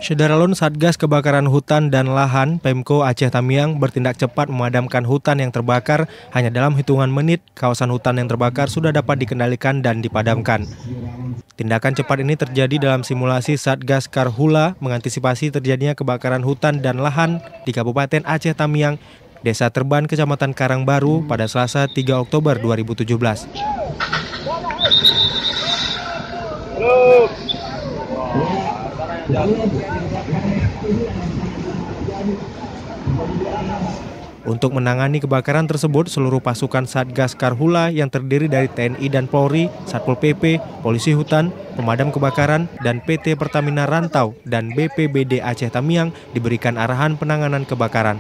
Syederalun Satgas Kebakaran Hutan dan Lahan Pemko Aceh Tamiang bertindak cepat memadamkan hutan yang terbakar. Hanya dalam hitungan menit, kawasan hutan yang terbakar sudah dapat dikendalikan dan dipadamkan. Tindakan cepat ini terjadi dalam simulasi Satgas Karhula mengantisipasi terjadinya kebakaran hutan dan lahan di Kabupaten Aceh Tamiang, Desa Terban, Kecamatan Karangbaru pada Selasa 3 Oktober 2017. Untuk menangani kebakaran tersebut, seluruh pasukan Satgas Karhula yang terdiri dari TNI dan Polri, Satpol PP, Polisi Hutan, Pemadam Kebakaran, dan PT Pertamina Rantau dan BPBD Aceh Tamiang diberikan arahan penanganan kebakaran.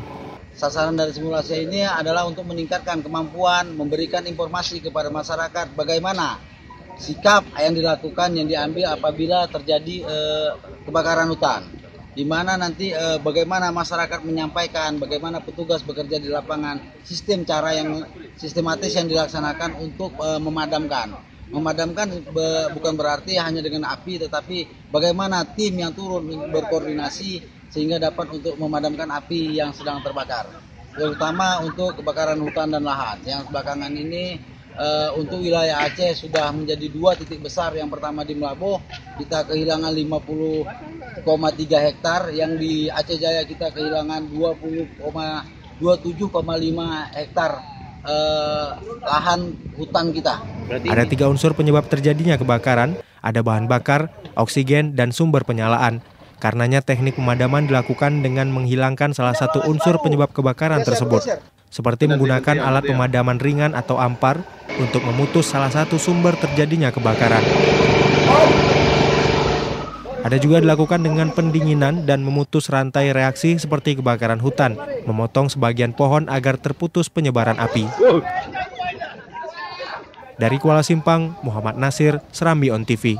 Sasaran dari simulasi ini adalah untuk meningkatkan kemampuan, memberikan informasi kepada masyarakat bagaimana sikap yang dilakukan, yang diambil apabila terjadi kebakaran hutan. Di mana nanti bagaimana masyarakat menyampaikan, bagaimana petugas bekerja di lapangan, sistem cara yang sistematis yang dilaksanakan untuk memadamkan. Memadamkan bukan berarti hanya dengan api, tetapi bagaimana tim yang turun berkoordinasi sehingga dapat untuk memadamkan api yang sedang terbakar. Terutama untuk kebakaran hutan dan lahan. Yang belakangan ini untuk wilayah Aceh sudah menjadi 2 titik besar. Yang pertama di Melaboh kita kehilangan 50,3 hektar, yang di Aceh Jaya kita kehilangan 27,5 hektar lahan hutan kita. Ada 3 unsur penyebab terjadinya kebakaran, ada bahan bakar, oksigen, dan sumber penyalaan. Karenanya teknik pemadaman dilakukan dengan menghilangkan salah satu unsur penyebab kebakaran tersebut, seperti menggunakan alat pemadaman ringan atau ampar untuk memutus salah satu sumber terjadinya kebakaran. Ada juga dilakukan dengan pendinginan dan memutus rantai reaksi seperti kebakaran hutan, memotong sebagian pohon agar terputus penyebaran api. Dari Kuala Simpang, Muhammad Nasir, Serambi On TV.